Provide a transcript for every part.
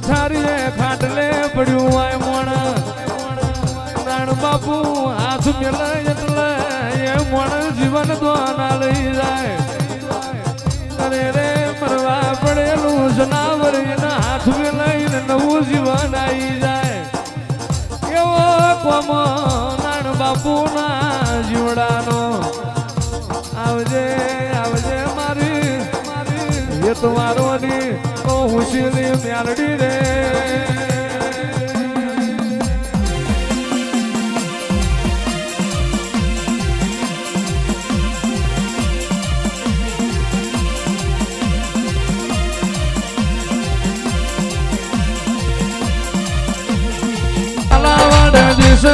પથારીએ ખાટલે પડ્યું હોય મોણ નાણ બાપુ હાથ મેલે એટલે એ મોણ જીવન દોના લઈ જાય અરે રે મરવા પડેલું જનાવર એના હાથ મેલાઈને નવું જીવન આવી જાય એવો કોમો નાણ બાપુ ના જીવડાનો આવજે આવજે મારી એ તો મારો ની હુશીલી મ્યાલડી રે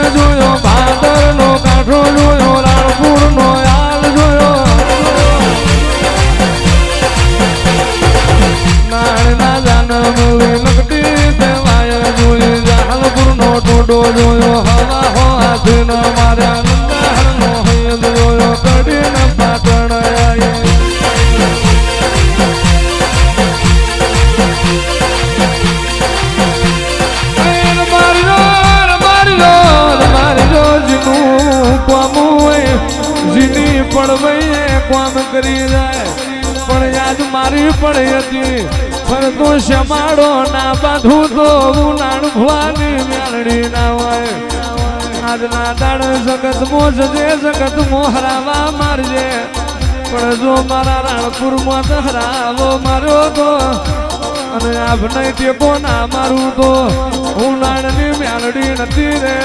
જોયો ભાદર નો કાંઠો જોયો રાણપુર નો યાલ જોયો નાળ ના જાનમ લકટી તે વાયર જોઈ જાલપુર નો ટોડો જોયો હવા હો હાથ ન માર્યા નંદાહર નો હૈદ જોયો કડી ન પાટણ આયે જીની પડવઈએ કોમ કરી જાય પણ યાદ મારી પડી હતી પણ તો શમાડો ના બાંધું તો ઉનાણ ભવાની મ્યાલડી ના હોય આજના દાડ જગત મો જજે જગત મો હરાવા મારજે પણ જો મારા રાણપુરમાં હરાવો માર્યો તો અને આભને ટેકો ના મારું તો ઉનાળની મ્યાલડી નથી રે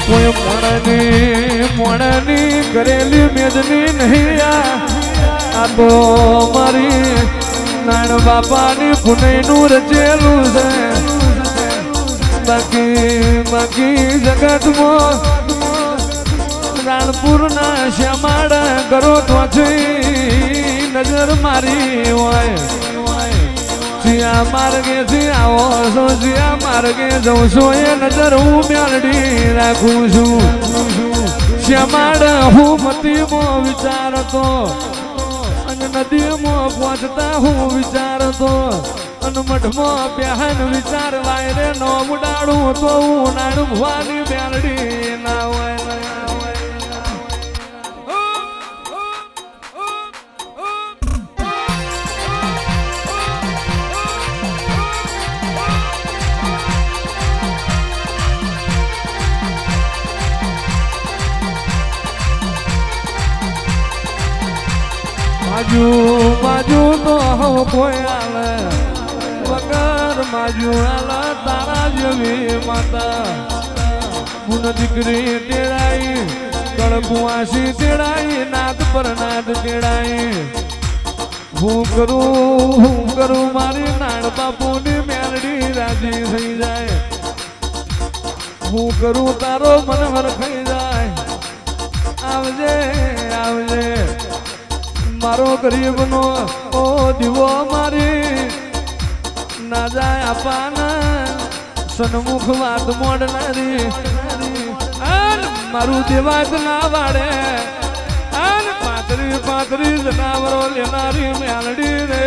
કોઈ મોણની કરેલી મેદની નહીં આ તો મારી નાણ બાપાની પુનઈનું રચેલું છે બાકી જગતમાં રાણપુરના શ્યામાડા કરો તો નજર મારી હોય જ્યાં માર્ગે થી આવો છો જ્યાં માર્ગે જઉં છો એ નજર હું મ્યાલડી રાખું છું શ્યામાડ હું મતીમાં વિચારતો અને નદીમાં પહોંચતા હું વિચારતો અને મઠમાં પ્યાન વિચારવાય રે નો ઉડાડું તો હું નાડું ભવાની મ્યાલડી ના હોય માજુ તો હો કોઈ આલે વગર માજુ આલા તારા જેવી માતા મુન દીકરી તેડાઈ કળકુવાસી તેડાઈ નાદ પર નાદ તેડાઈ હું કરું મારી નાણ બાપુની મ્યાલડી રાજી થઈ જાય હું કરું તારો મન હરખાઈ જાય આવજે આવજે મારો ગરીબ નો ઓ દીવો મારી ના જાય આપાના સન્મુખ વાત મોડનારી મારું દેવાત ના વાડે પાતરી જનાવરો લેનારી મ્યાલડી રે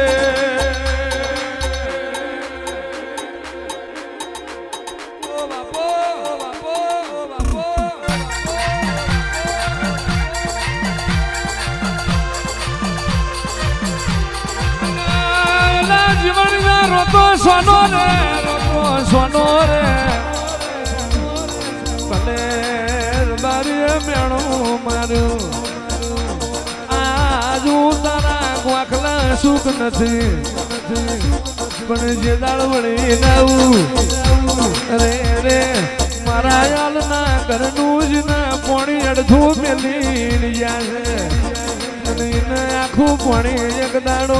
સોનો રે ભલે બારી મેણું માર્યું આજુ તારા ગોખલા સુખ નથી પણ જે દાળ વળી નવું રે રે મારા યાલ ના ઘરનું જ ના પોણી અડધું મેલી ગયા છે અને આખું પોણી એક દાડો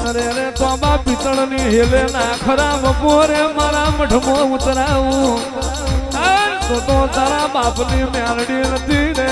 અરે રે તોબા પિત્તળ ની હેલે ના ખરા બપોરે મારા મઠમાં ઉતરાવું તો તારા બાપની મ્યાલડી નથી રે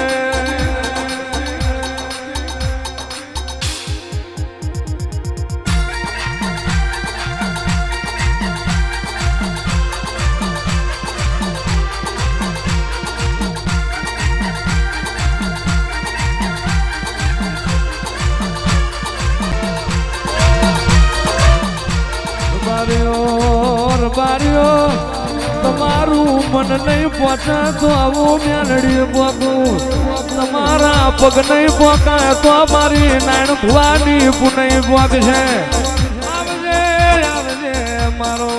મન નહીં પહોંચે તો આવું મેલડી પોકું તમારા પગ નહીં પોકાય તો મારી નાણ ભુવાની પુનઈ પોક છે આવજે આવજે મારો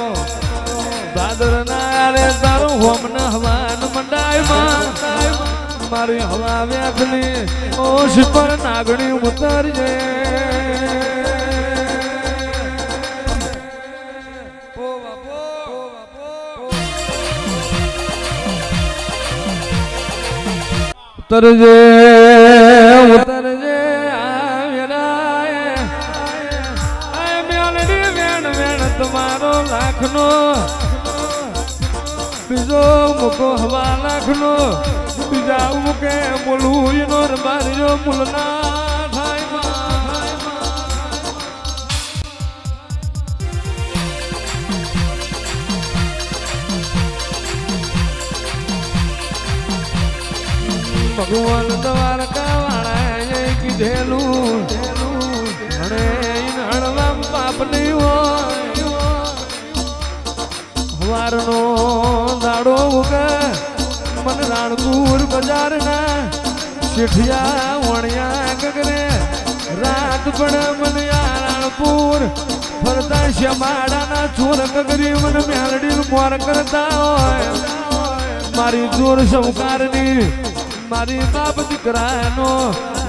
દાદર ના રે તારું હોમ ન હવાન મંડાયમાં મારી હવા વ્યાખલી ઓશ પર નાગણી ઉતરજે ઉતરજે ઉતરજે મેલડી વેણ વેણ તમારો લાખનો બીજો મૂકો હવા લાખનો બીજા મૂકે બોલું એનો બારીઓ મુલના થાય ભગવાન દ્વારકા વાળા કીધેલું અને હણવામ પાપ નહીં હોય હવારનો દાડો ઉગે મન રાણપુર બજાર ના શેઠિયા વણિયા ગગરે રાત પણ મને રાણપુર ફરતા શ્યામાડાના ચોર ગગરી મને મેલડી મોર કરતા હોય મારી જોર સૌકારની મારી બાપ દીકરાનો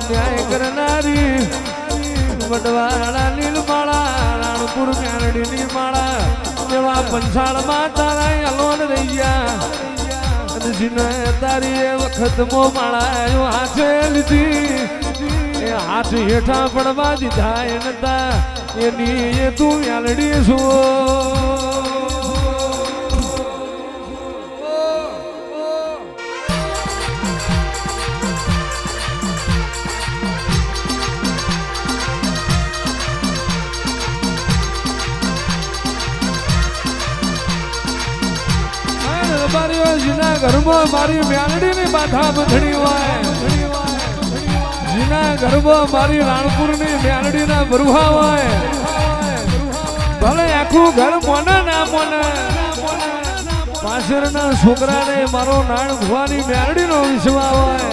ન્યાય કરનારી વડવાળા લીલમાળા રાણપુર મેલડીની માળા એવા પંચાળમાં તારા અલોન રહી ગયા જીને તારી એ વખત મો માળાયો હાથે લીધી એ હાથ હેઠા પડવા દીધા એ નતા એની એ તું યાલડી છું જીના ઘરમાં મારી મેલડીની બાધા બંધણી હોય જીના ઘરમાં મારી રાણપુરની મેલડીના બરુહા હોય ભલે આખું ઘર મોને ના મોને પાછળના છોકરાને મારો નાણ ભુવાની મેલડીનો વિશ્વા હોય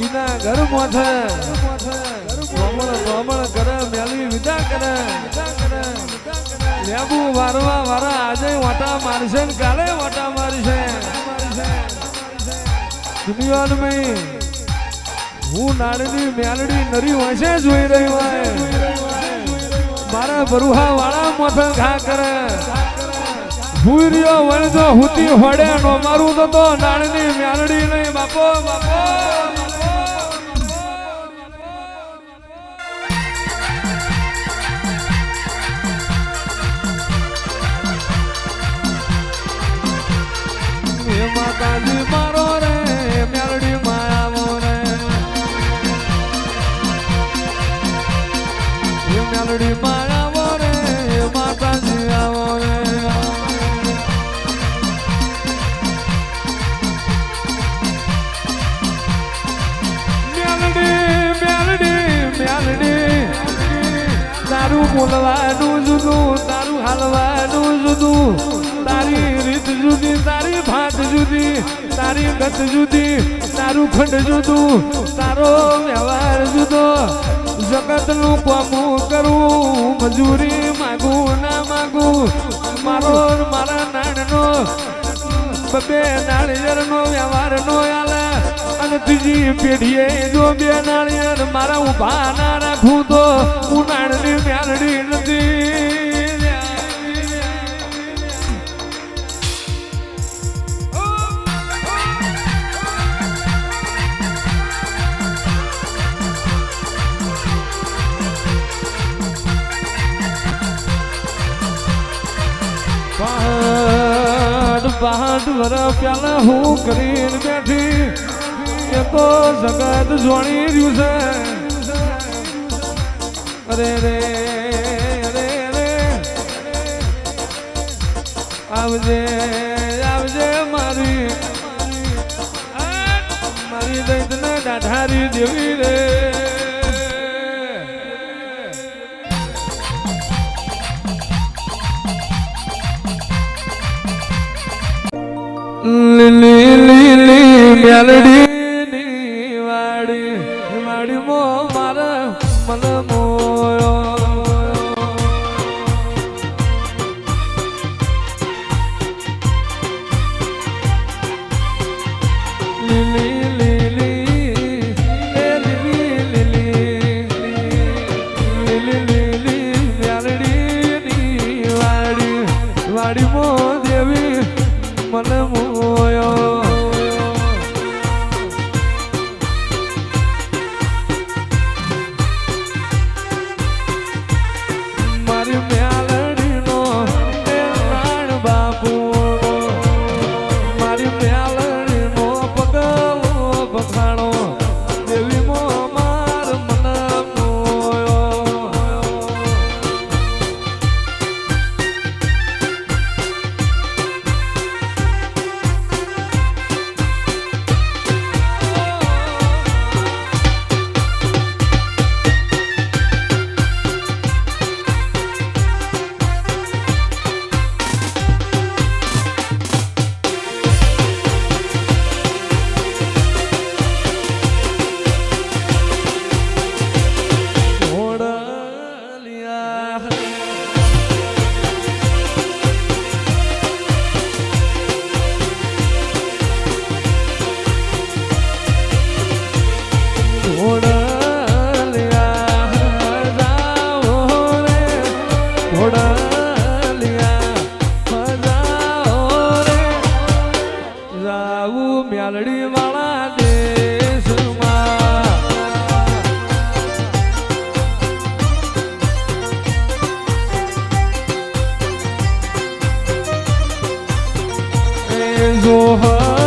એના ઘર મોથે ભ્રમણ કરે મેલી વિદા કરે લેબુ વારવા વારા આજે વાટા મારશે ને કાલે વાટા મારશે દુનિયામાં હું નાળની મેલડી નરી વંશે જોઈ રહી હોય મારા બરુહા વાળા મોથે ઘા કરે ભૂઈ રહ્યો વણજો હુતી હોડે નો મારું તો નાળની મેલડી નહીં બાપો બાપો માતાજી મારો રે મેલડી માયાવો રે મેલડી માયાવો રે માતાજી આવો રે મેલડી મેલડી મેલડી તારું બોલવાનું જુદું તારું હાલવાનું જુદું તારી રીત જુદી તારી ભાત જુદી તારી ગત જુદી તારું ખંડ જુદું તારો વ્યવહાર જુદો જગતનું કોમું કરું મજૂરી માગું ના માગું મારો મારા નાણનો બબે નાળિયેરનો વ્યવહાર નો આલે અને ત્રીજી પેઢીએ જો બે નાળિયેર મારા ઉભા ના રાખું તો હું નાણની મેલડી નથી પહાડ વર પ્યાલા હું કરીને બેઠી એ તો જગત જોણી રહ્યું છે અરે રે અરે રે આવજે આવજે મારી મારી દૈતને દાઢારી દેવી રે લીલી લીલી મેલડી વાડી વાડી મો મારા મન મોયો લીલી લીલી લીલી મેલડી વાડી વાડી મો દેવી મન મોયો મારી મેલડી નો નાણ બાપુ મારી મેલડી નો પગલો પખાણો દેવી મો માર મન મોયો મ્યાલડી વાળા દેશમાં જોહર